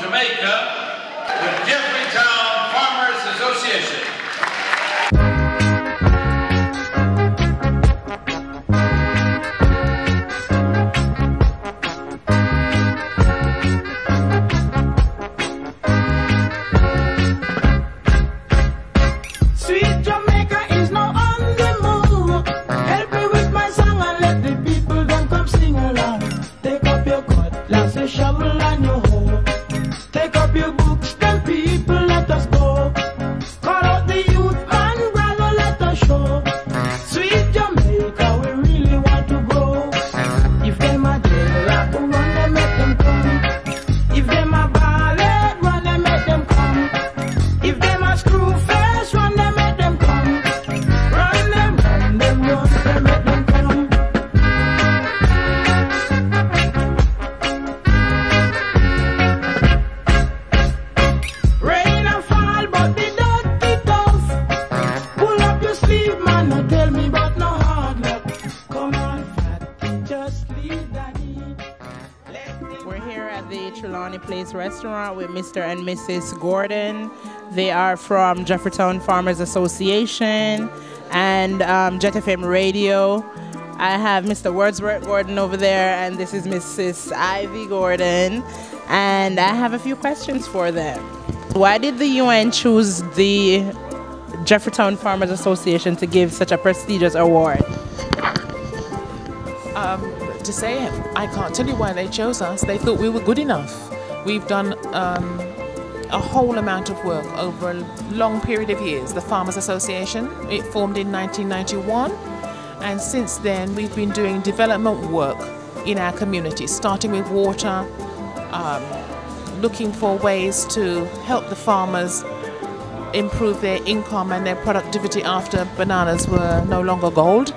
Jamaica with Jeffreytown Farmers Association. Restaurant with Mr. and Mrs. Gordon. They are from Jeffreytown Farmers Association and Jet FM Radio. I have Mr. Wordsworth Gordon over there, and this is Mrs. Ivy Gordon, and I have a few questions for them. Why did the UN choose the Jeffreytown Farmers Association to give such a prestigious award? To say, I can't tell you why they chose us. They thought we were good enough. We've done a whole amount of work over a long period of years. The Farmers Association, it formed in 1991, and since then we've been doing development work in our community, starting with water, looking for ways to help the farmers improve their income and their productivity after bananas were no longer gold.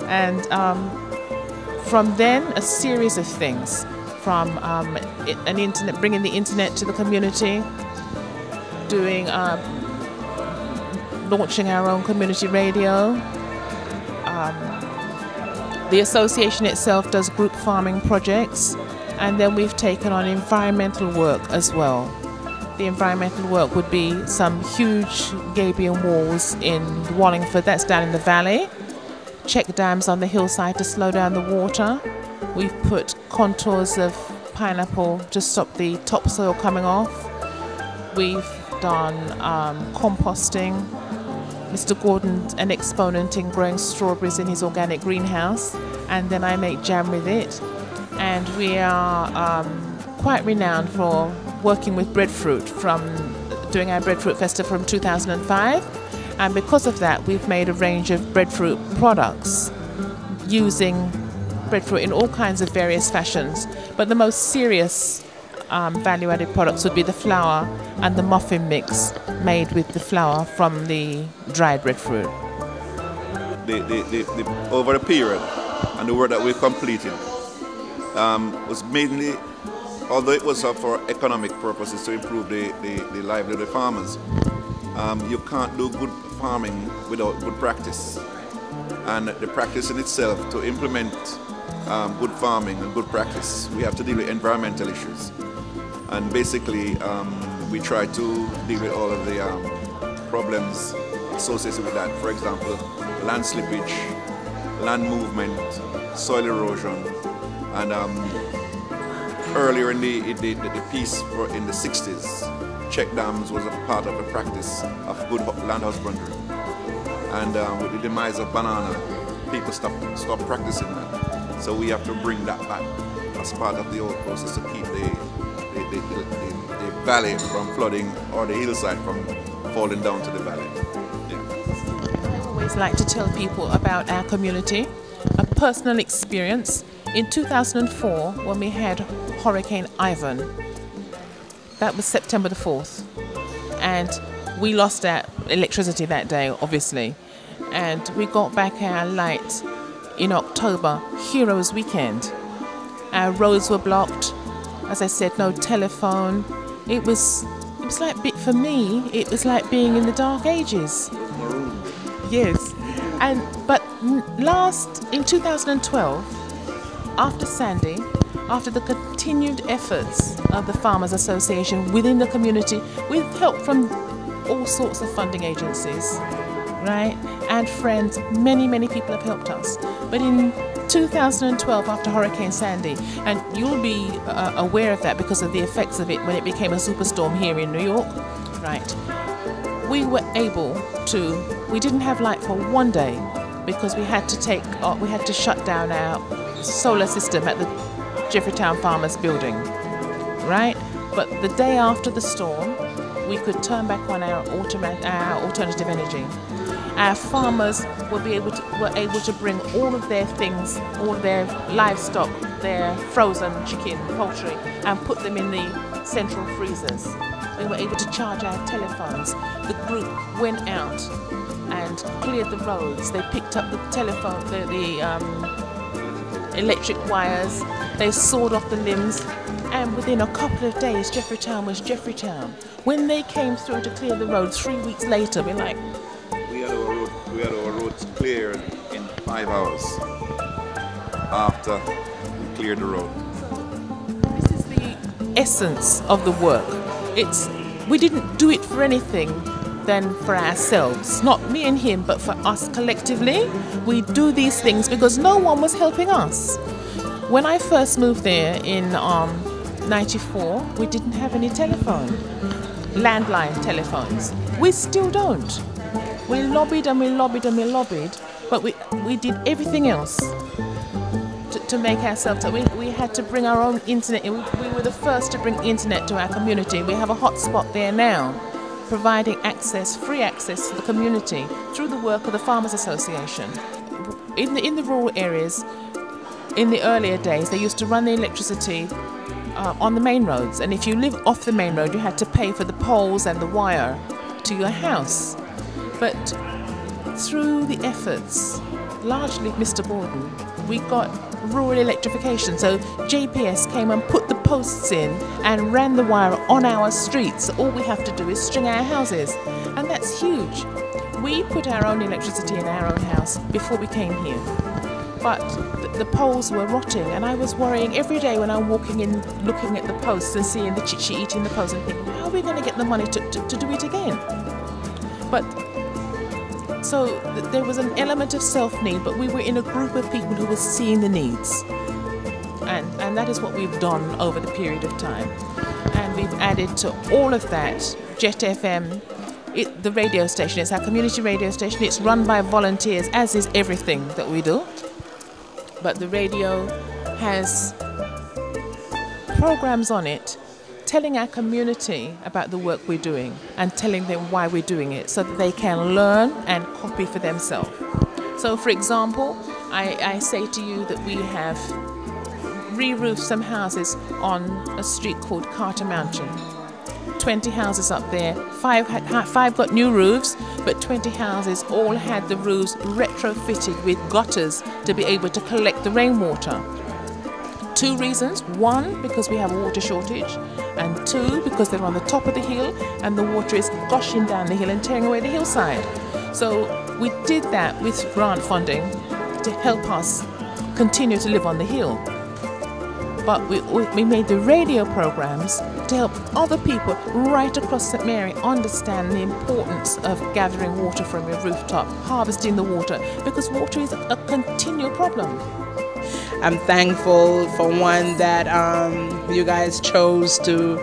And from then, a series of things. From bringing the internet to the community, launching our own community radio. The association itself does group farming projects, and then we've taken on environmental work as well. The environmental work would be some huge gabion walls in Wallingford, that's down in the valley, check dams on the hillside to slow down the water. We've put contours of pineapple to stop the topsoil coming off. We've done composting. Mr. Gordon's an exponent in growing strawberries in his organic greenhouse, and then I make jam with it. And we are quite renowned for working with breadfruit, from doing our breadfruit festival from 2005. And because of that, we've made a range of breadfruit products using breadfruit in all kinds of various fashions, but the most serious value-added products would be the flour and the muffin mix made with the flour from the dried breadfruit. Over the period and the work that we completed was mainly, although it was for economic purposes to improve the livelihood of the farmers, you can't do good farming without good practice. And the practice in itself, to implement good farming and good practice, we have to deal with environmental issues. And basically, we try to deal with all of the problems associated with that. For example, land slippage, land movement, soil erosion. And earlier in the piece in the 60s, check dams was a part of the practice of good land husbandry. And with the demise of banana, people stopped practicing that. So we have to bring that back as part of the old process to keep the valley from flooding, or the hillside from falling down to the valley. Yeah. I always like to tell people about our community, a personal experience. In 2004, when we had Hurricane Ivan, that was September the 4th, and we lost our electricity that day, obviously, and we got back our light in October, Heroes Weekend. Our roads were blocked, as I said, no telephone. It was like, for me, it was like being in the dark ages. Yes, but in 2012, after Sandy, after the continued efforts of the Farmers Association within the community with help from all sorts of funding agencies, right? And friends, many people have helped us. But in 2012, after Hurricane Sandy, and you'll be aware of that because of the effects of it when it became a superstorm here in New York, right? We were able to, we didn't have light for one day because we had to shut down our solar system at the Jeffreytown Farmers building, right? But the day after the storm, we could turn back on our alternative energy. Our farmers were able to bring all of their things, all of their livestock, their frozen chicken, poultry, and put them in the central freezers. We were able to charge our telephones. The group went out and cleared the roads. They picked up the telephone, the electric wires. They sawed off the limbs. And within a couple of days, Jeffreytown was Jeffreytown. When they came through to clear the road 3 weeks later, we're like... We had our roads cleared in 5 hours after we cleared the road. This is the essence of the work. We didn't do it for anything than for ourselves. Not me and him, but for us collectively. We do these things because no one was helping us. When I first moved there in 94, we didn't have any telephone, landline telephones. We still don't. We lobbied and we lobbied and we lobbied, but we did everything else to make ourselves. We had to bring our own internet. We were the first to bring internet to our community. We have a hotspot there now, providing access, free access to the community through the work of the Farmers Association. In the rural areas, in the earlier days, they used to run the electricity on the main roads, and if you live off the main road, you had to pay for the poles and the wire to your house. But through the efforts, largely of Mr. Borden, we got rural electrification. So JPS came and put the posts in and ran the wire on our streets. All we have to do is string our houses, and that's huge. We put our own electricity in our own house before we came here. But the poles were rotting, and I was worrying every day when I'm walking in, looking at the posts and seeing the chichi eating the posts and thinking, how are we going to get the money to do it again? But so there was an element of self-need, but we were in a group of people who were seeing the needs. And that is what we've done over the period of time. And we've added to all of that Jet FM, the radio station. It's our community radio station. It's run by volunteers, as is everything that we do. But the radio has programs on it telling our community about the work we're doing and telling them why we're doing it so that they can learn and copy for themselves. So, for example, I say to you that we have re-roofed some houses on a street called Carter Mountain. 20 houses up there, five got new roofs, but 20 houses all had the roofs retrofitted with gutters to be able to collect the rainwater. 2 reasons: 1, because we have a water shortage, and 2, because they're on the top of the hill and the water is gushing down the hill and tearing away the hillside. So we did that with grant funding to help us continue to live on the hill. But we made the radio programs to help other people right across St. Mary understand the importance of gathering water from your rooftop, harvesting the water, because water is a continual problem. I'm thankful for one that you guys chose to,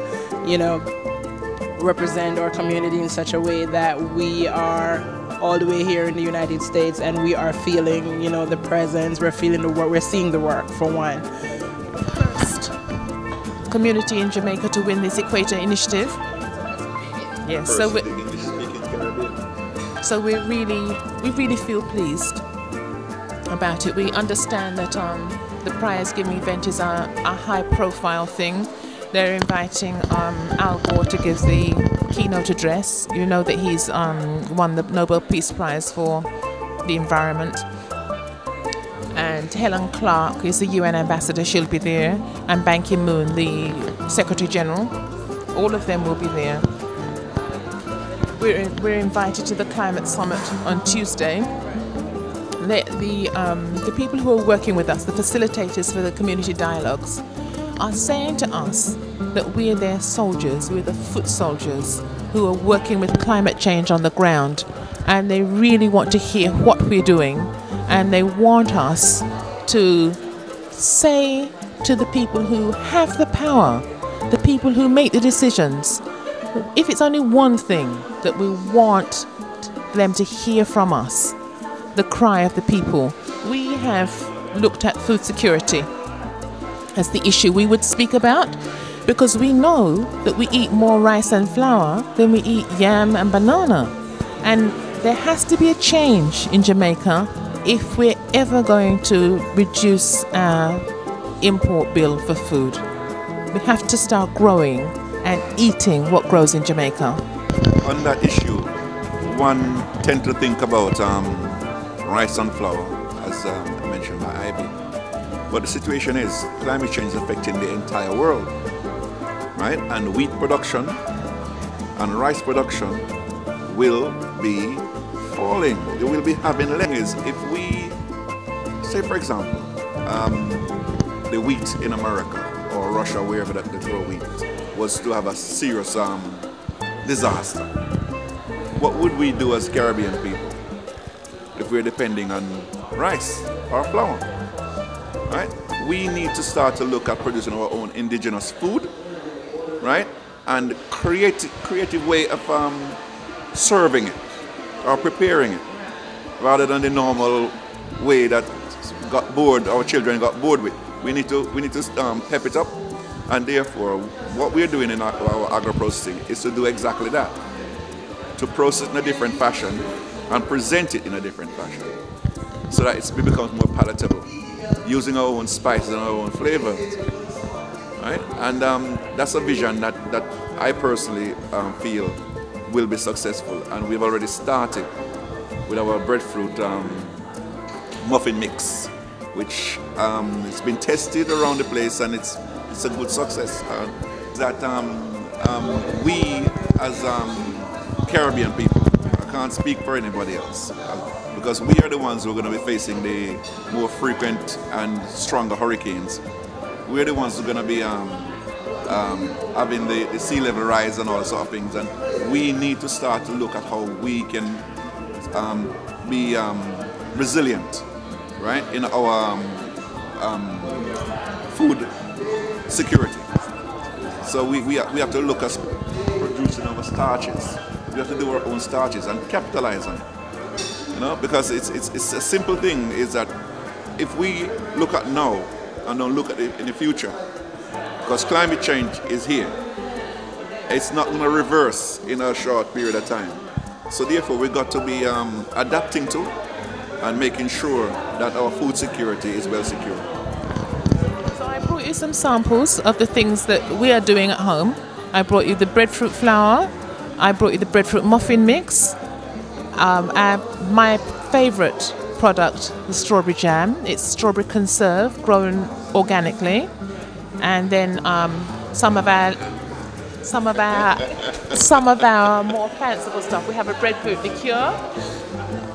represent our community in such a way that we are all the way here in the United States and we are feeling, the presence, we're feeling the work, we're seeing the work for one. First community in Jamaica to win this Equator initiative. Yes, so we really feel pleased about it. We understand that the prize giving event is a high-profile thing. They're inviting Al Gore to give the keynote address. You know that he's won the Nobel Peace Prize for the environment. And Helen Clark is the UN ambassador. She'll be there. And Ban Ki-moon, the Secretary General. All of them will be there. We're invited to the Climate Summit on Tuesday. The people who are working with us, the facilitators for the community dialogues, are saying to us that we're their soldiers, we're the foot soldiers who are working with climate change on the ground, and they really want to hear what we're doing, and they want us to say to the people who have the power, the people who make the decisions, if it's only one thing that we want them to hear from us, the cry of the people. We have looked at food security as the issue we would speak about, because we know that we eat more rice and flour than we eat yam and banana. And there has to be a change in Jamaica if we're ever going to reduce our import bill for food. We have to start growing and eating what grows in Jamaica. On that issue, one tend to think about rice and flour, as mentioned by Ivy. But the situation is, climate change is affecting the entire world, right? And wheat production and rice production will be falling. They will be having less. If we, say for example, the wheat in America or Russia, wherever that they grow wheat, was to have a serious disaster, what would we do as Caribbean people if we're depending on rice or flour? Right? We need to start to look at producing our own indigenous food, right? And creative way of serving it or preparing it, rather than the normal way that our children got bored with. We need to pep it up, and therefore what we're doing in our agro-processing is to do exactly that, to process in a different fashion and present it in a different fashion, so that it becomes more palatable, using our own spices and our own flavors, right? And that's a vision that I personally feel will be successful, and we've already started with our breadfruit muffin mix, which it's been tested around the place, and it's a good success. That we as Caribbean people, I can't speak for anybody else, because we are the ones who are going to be facing the more frequent and stronger hurricanes. We're the ones who are going to be having the sea level rise and all sort of things, and we need to start to look at how we can be resilient, right, in our food security. So we have to look at producing our starches. We have to do our own starches and capitalize on it. You know, because it's a simple thing, is that if we look at now and don't look at it in the future, because climate change is here, it's not going to reverse in a short period of time. So therefore we've got to be adapting to and making sure that our food security is well secured. So I brought you some samples of the things that we are doing at home. I brought you the breadfruit flour, I brought you the breadfruit muffin mix, my favourite product, the strawberry jam. It's strawberry conserve, grown organically, and then some of our more fanciful stuff. We have a breadfruit liqueur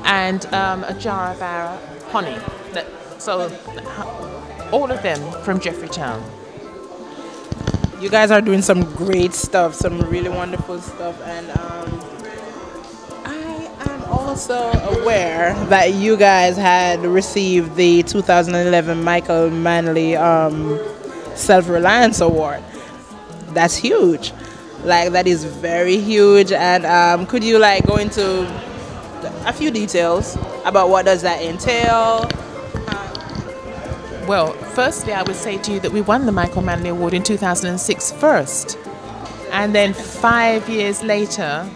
and a jar of our honey. So all of them from Jeffreytown. You guys are doing some great stuff, some really wonderful stuff, and I am also aware that you guys had received the 2011 Michael Manley Self-Reliance Award. That's huge. Like, that is very huge. And could you go into a few details about what does that entail? Well, firstly, I would say to you that we won the Michael Manley Award in 2006 first. And then 5 years later,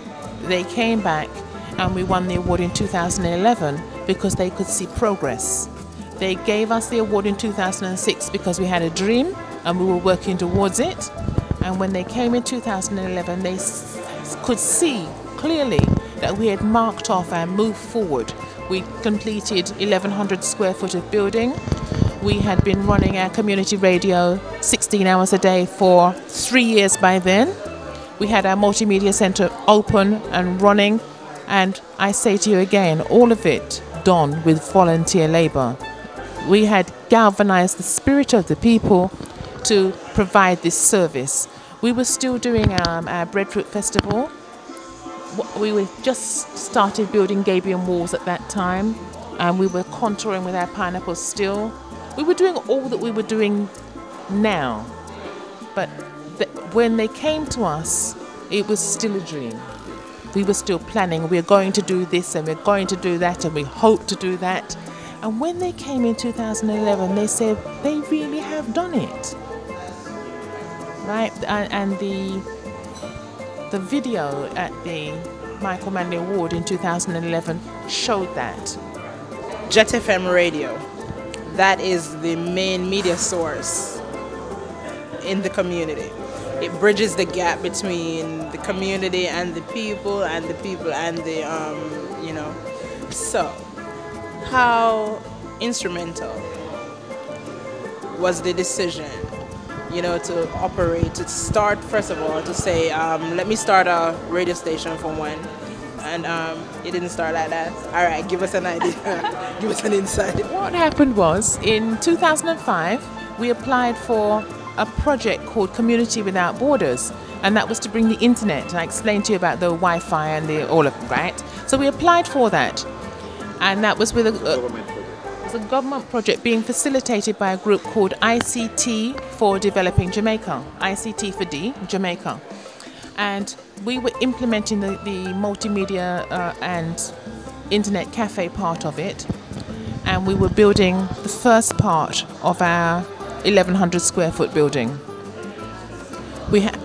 they came back and we won the award in 2011 because they could see progress. They gave us the award in 2006 because we had a dream and we were working towards it. And when they came in 2011, they could see clearly that we had marked off and moved forward. We completed 1,100 square foot of building. We had been running our community radio 16 hours a day for 3 years by then. We had our multimedia centre open and running. And I say to you again, all of it done with volunteer labour. We had galvanised the spirit of the people to provide this service. We were still doing our breadfruit festival. We were just started building gabion walls at that time, and we were contouring with our pineapples still. We were doing all that we were doing now, but when they came to us, it was still a dream. We were still planning, we're going to do this and we're going to do that and we hope to do that. And when they came in 2011, they said they really have done it. Right? And the video at the Michael Manley Award in 2011 showed that. Jet FM radio, that is the main media source in the community. It bridges the gap between the community and the people and the people and the, you know. So, how instrumental was the decision, you know, to operate, to start, first of all, to say, let me start a radio station for one. And it didn't start like that. All right, give us an idea. Give us an insight. What happened was, in 2005, we applied for a project called Community Without Borders, and that was to bring the internet. I explained to you about the Wi-Fi and all of it, right? So we applied for that, and that was with a government project being facilitated by a group called ICT for Developing Jamaica, ICT for D, Jamaica. And we were implementing the multimedia and internet cafe part of it, and we were building the first part of our 1,100 square foot building.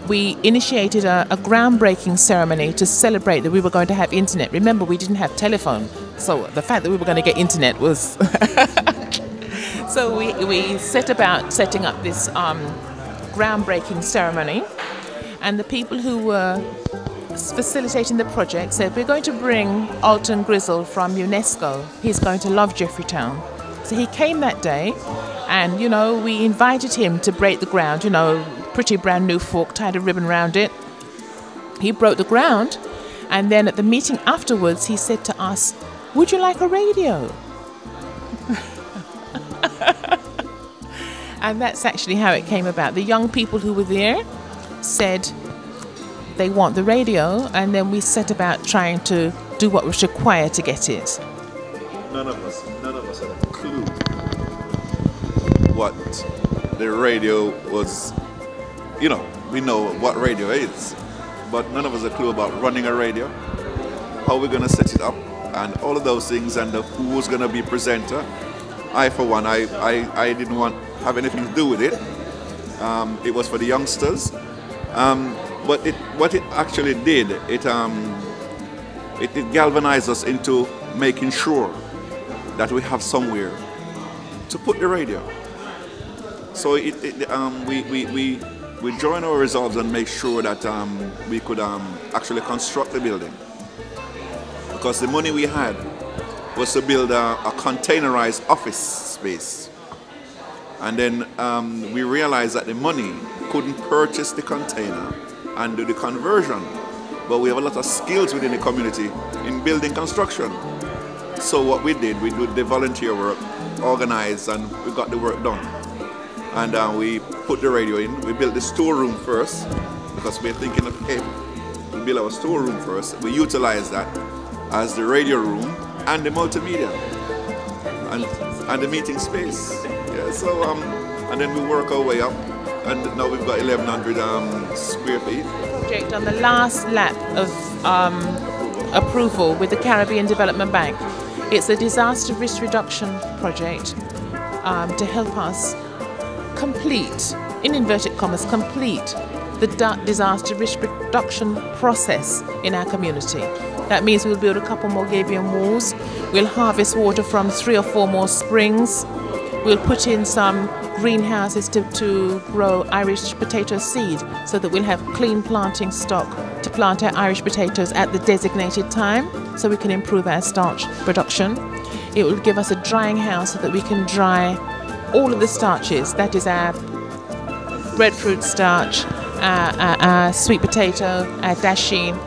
We initiated a groundbreaking ceremony to celebrate that we were going to have internet. Remember, we didn't have telephone, so the fact that we were going to get internet was... So we set about setting up this groundbreaking ceremony, and the people who were facilitating the project said, we're going to bring Alton Grizzle from UNESCO. He's going to love Jeffreytown. So he came that day, and, you know, we invited him to break the ground, you know, pretty brand new fork, tied a ribbon around it. He broke the ground, and then at the meeting afterwards, he said to us, would you like a radio? And that's actually how it came about. The young people who were there said they want the radio, and then we set about trying to do what was required to get it. None of us had a clue what the radio was. You know, we know what radio is, but none of us had a clue about running a radio, how we're going to set it up, and all of those things, and who was going to be presenter. I, for one, I didn't have anything to do with it. It was for the youngsters. But what it actually did, it galvanized us into making sure that we have somewhere to put the radio. So we joined our resolves and make sure that we could actually construct the building, because the money we had was to build a containerized office space. And then we realized that the money couldn't purchase the container and do the conversion, but we have a lot of skills within the community in building construction. So what we did the volunteer work, organized, and we got the work done. And we put the radio in. We built the storeroom first, because we're thinking of, hey, we build our storeroom first. We utilize that as the radio room and the multimedia and the meeting space. Yeah, so and then we work our way up, and now we've got 1,100 square feet. Project on the last lap of approval with the Caribbean Development Bank. It's a disaster risk reduction project to help us complete, in inverted commas, complete the disaster risk reduction process in our community. That means we'll build a couple more gabion walls, we'll harvest water from 3 or 4 more springs, we'll put in some greenhouses to grow Irish potato seed, so that we'll have clean planting stock to plant our Irish potatoes at the designated time, so we can improve our starch production. It will give us a drying house so that we can dry all of the starches. That is our breadfruit starch, our sweet potato, our dasheen.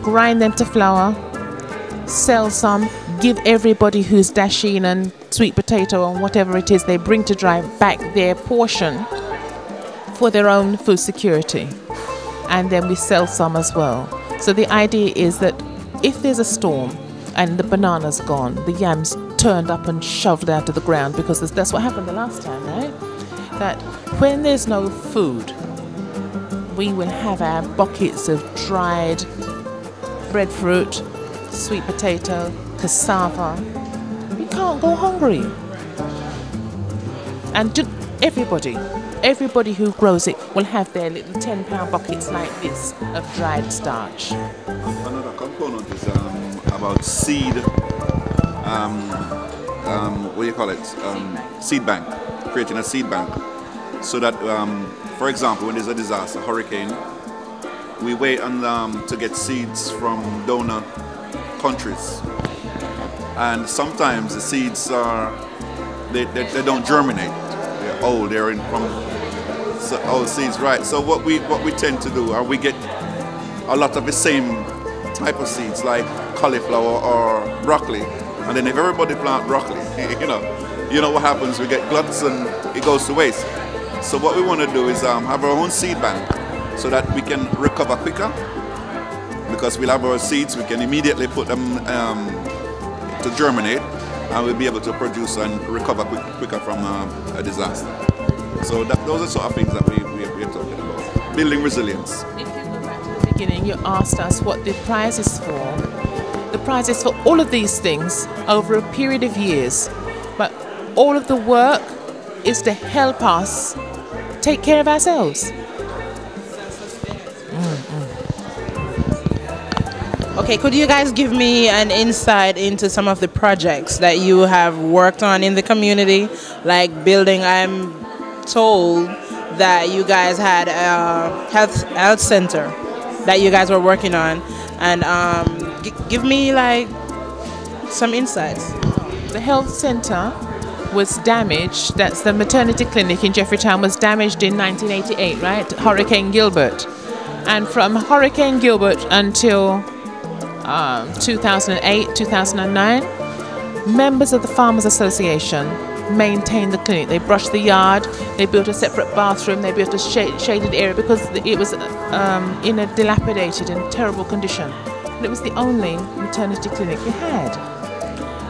Grind them to flour, sell some, give everybody who's dasheen and sweet potato and whatever it is they bring to dry back their portion, for their own food security. And then we sell some as well. So the idea is that if there's a storm and the banana's gone, the yams turned up and shoved out of the ground, because that's what happened the last time, right? That when there's no food, we will have our buckets of dried breadfruit, sweet potato, cassava. We can't go hungry. And everybody who grows it will have their little 10-pound buckets like this of dried starch. Another component is about seed, what do you call it? Seed bank, creating a seed bank. So that, for example, when there's a disaster, hurricane, we wait on, to get seeds from donor countries. And sometimes the seeds they don't germinate. They're old, they're from old seeds, right? So what we tend to do, we get a lot of the same type of seeds like cauliflower or broccoli. And then if everybody plant broccoli, you know what happens, we get gluts and it goes to waste. So what we want to do is have our own seed bank so that we can recover quicker, because we'll have our seeds, we can immediately put them to germinate, and we'll be able to produce and recover quicker from a disaster. So those are sort of things that we're talking about. Building resilience. If you go back to the beginning, you asked us what the prize is for. The prize is for all of these things over a period of years. But all of the work is to help us take care of ourselves. Okay, could you guys give me an insight into some of the projects that you have worked on in the community? Like building, I'm told that you guys had a health center that you guys were working on, and give me like some insights. The health center was damaged. That's the maternity clinic in Jeffreytown, was damaged in 1988, right? Hurricane Gilbert. And from Hurricane Gilbert until 2008, 2009, members of the Farmers Association maintained the clinic. They brushed the yard, they built a separate bathroom, they built a shaded area, because it was in a dilapidated and terrible condition. And it was the only maternity clinic we had.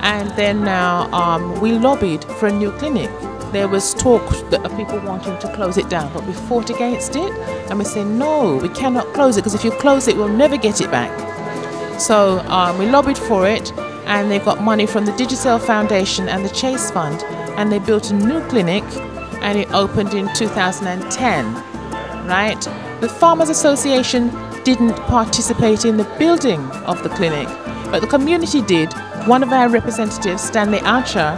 And then now we lobbied for a new clinic. There was talk of people wanting to close it down, but we fought against it, and we said no, we cannot close it, because if you close it, we'll never get it back. So we lobbied for it, and they got money from the Digicel Foundation and the Chase Fund, and they built a new clinic, and it opened in 2010, right? The Farmers Association didn't participate in the building of the clinic, but the community did. One of our representatives, Stanley Archer,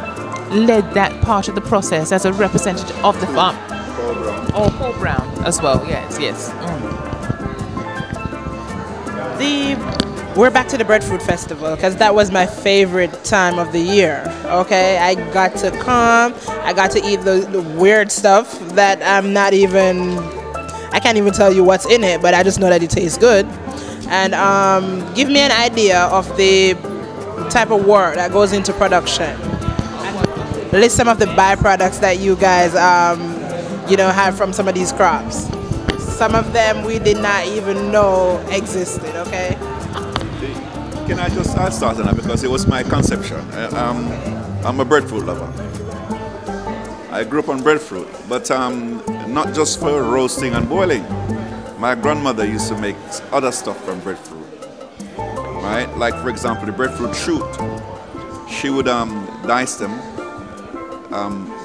led that part of the process as a representative of the farm. Paul Brown. Oh, Paul Brown as well, yes. We're back to the Breadfruit Festival, because that was my favorite time of the year. Okay, I got to come, I got to eat the weird stuff that I can't even tell you what's in it, but I just know that it tastes good. And give me an idea of the type of work that goes into production. List some of the byproducts that you guys have from some of these crops. Some of them we did not even know existed, okay? Can I'll start on that, because it was my conception. I'm a breadfruit lover. I grew up on breadfruit, but not just for roasting and boiling. My grandmother used to make other stuff from breadfruit, right? Like, for example, the breadfruit shoot. She would dice them,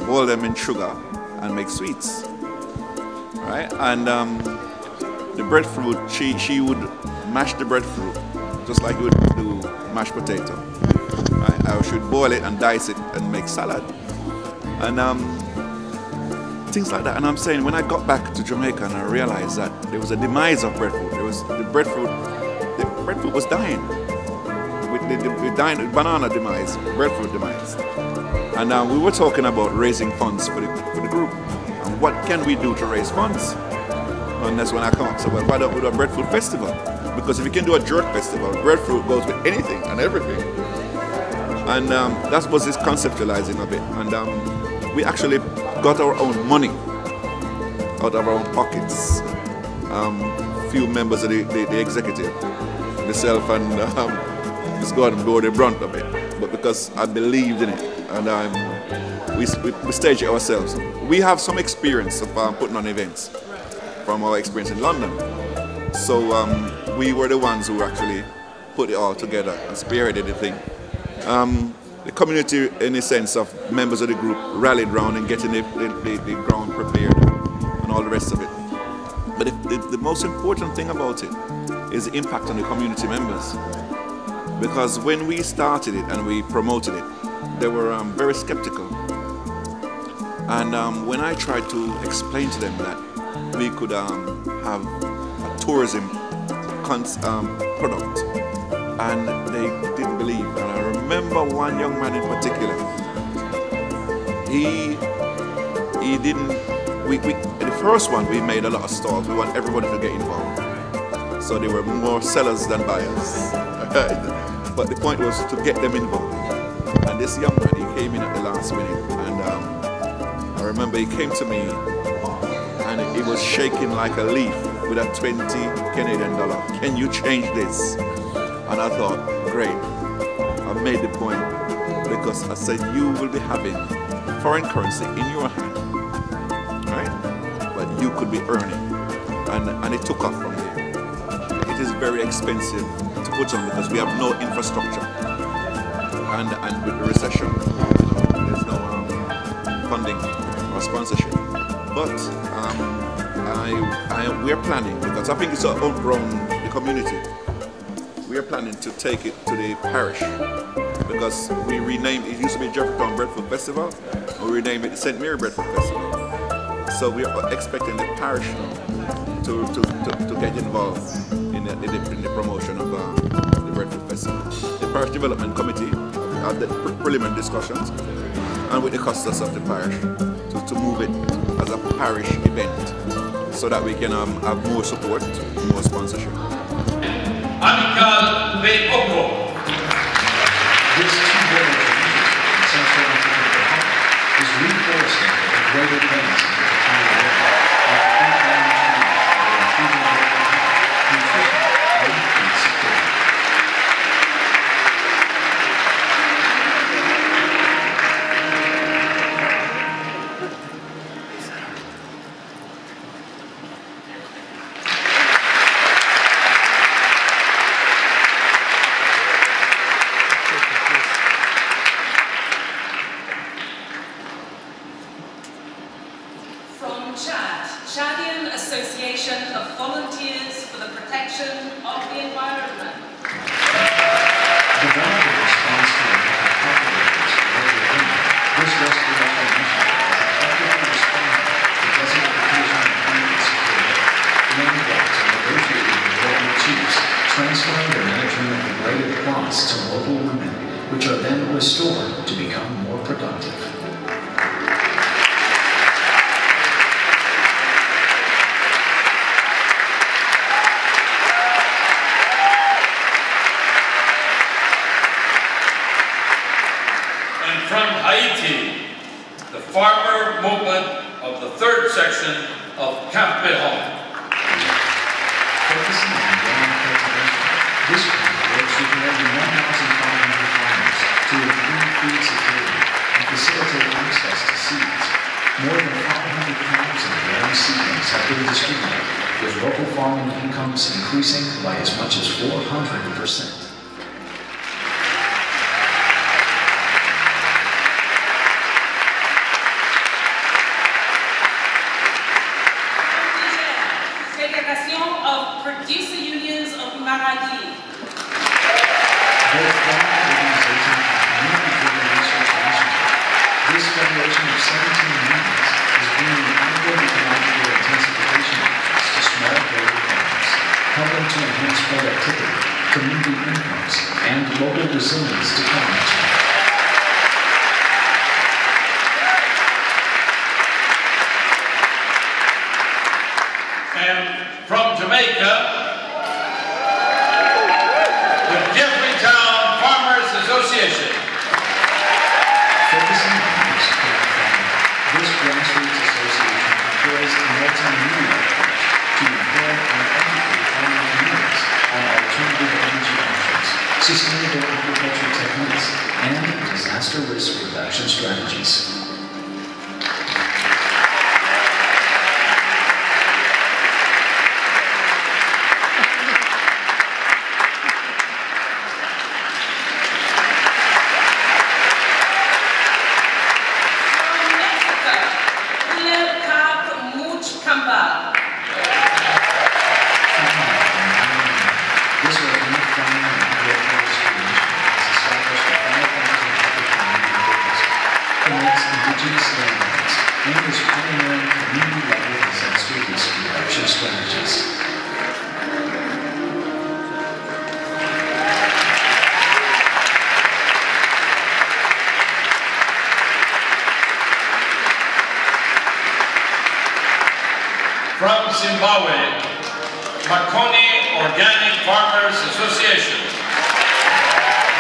boil them in sugar, and make sweets, right? And the breadfruit, she would mash the breadfruit just like you would do mashed potato, right? I should boil it and dice it and make salad, and things like that. And I'm saying, when I got back to Jamaica and I realized that there was a demise of breadfruit. The breadfruit was dying. The banana demise, breadfruit demise. And we were talking about raising funds for the group. And what can we do to raise funds? And that's when I come up, so why don't we do a breadfruit festival? Because if you can do a jerk festival, breadfruit goes with anything and everything. And that was this conceptualizing of it. And we actually got our own money out of our own pockets. Few members of the executive, myself and Ms. Gordon bore the brunt of it, but because I believed in it, and we staged it ourselves. We have some experience of putting on events from our experience in London, so we were the ones who actually put it all together and spearheaded the thing. The community, in a sense of members of the group, rallied round and getting the ground prepared and all the rest of it. But the most important thing about it is the impact on the community members. Because when we started it and we promoted it, they were very skeptical. And when I tried to explain to them that we could have a tourism product, and they didn't believe. And I remember one young man in particular, he didn't, the first one we made a lot of stalls. We want everybody to get involved. So there were more sellers than buyers. But the point was to get them involved. And this young man, he came in at the last minute, and I remember he came to me and he was shaking like a leaf with a 20 Canadian dollar. Can you change this? And I thought, great, I made the point, because I said you will be having foreign currency in your hand, right? But you could be earning, and it took off from there. It is very expensive to put on because we have no infrastructure, and with the recession, there's no funding or sponsorship. But we're planning, because I think it's outgrown the community. We are planning to take it to the parish, because we renamed it. Used to be Jeffertown Breadfruit Festival, and we renamed it the St. Mary Breadfruit Festival. So we are expecting the parish to get involved in the promotion of the Breadfruit Festival. The Parish Development Committee had the preliminary discussions, and with the custos of the parish, to move it as a parish event, so that we can have more support, more sponsorship. Amical Oko. This two-day event in Central African Republic is reinforcing the greater plans of the entire world of improving global health, nutrition, and food security. Chadian Association of Volunteers for the Protection of the Environment. Developing a response to this restoration mission effectively responded to desertification and climate security, land rights and negotiating with local chiefs, transferring the management of degraded plots to local women, which are then restored to become more productive. From Haiti, the farmer movement of the third section of Camp Béron. Focusing on land cultivation, this group works with more than 1,500 farmers to improve food security and facilitate access to seeds. More than 500 pounds of grown seedlings have been distributed, with local farming incomes increasing by as much as 400%. Of producer unions of Maradi. Both farm organizations and community-driven research initiative, this federation of 17 unions is bringing ongoing ecological intensification measures to small dairy farms, helping to enhance productivity, community incomes, and local resilience to climate change. And from Jamaica, the Jeffertown Farmers Association. Focusing on Mexican farming, this grassroots association employs a multi sustainable agricultural techniques, and disaster risk reduction strategies. From Zimbabwe, Makoni Organic Farmers Association.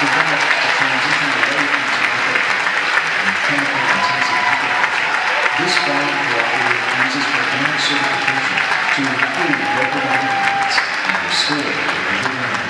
Developed to transition away from chemical-intensive agriculture. This farm cooperative uses organic certification to improve local livelihoods and restore the environment.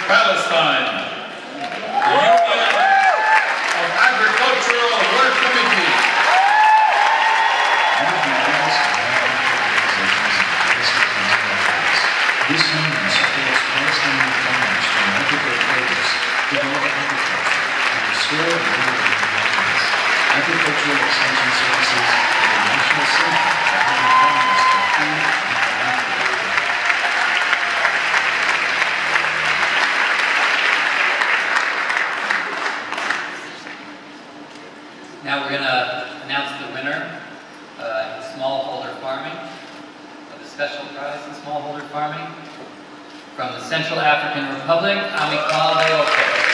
Palestine, the Union of Agricultural Work Committee. This union supports Palestinian farmers to market their produce, develop agriculture, and restore and innovate environments. Agricultural extension services are the national center for helping farmers for food and financial. Now we're going to announce the winner in smallholder farming, of the special prize in smallholder farming, from the Central African Republic, Amikal Leopold.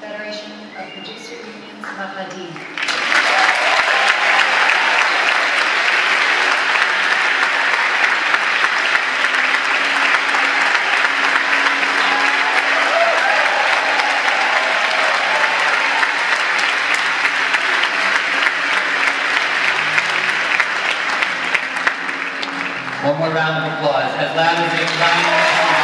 Federation of Producer Unions, Mahadi. One more round of applause, as loud as you can.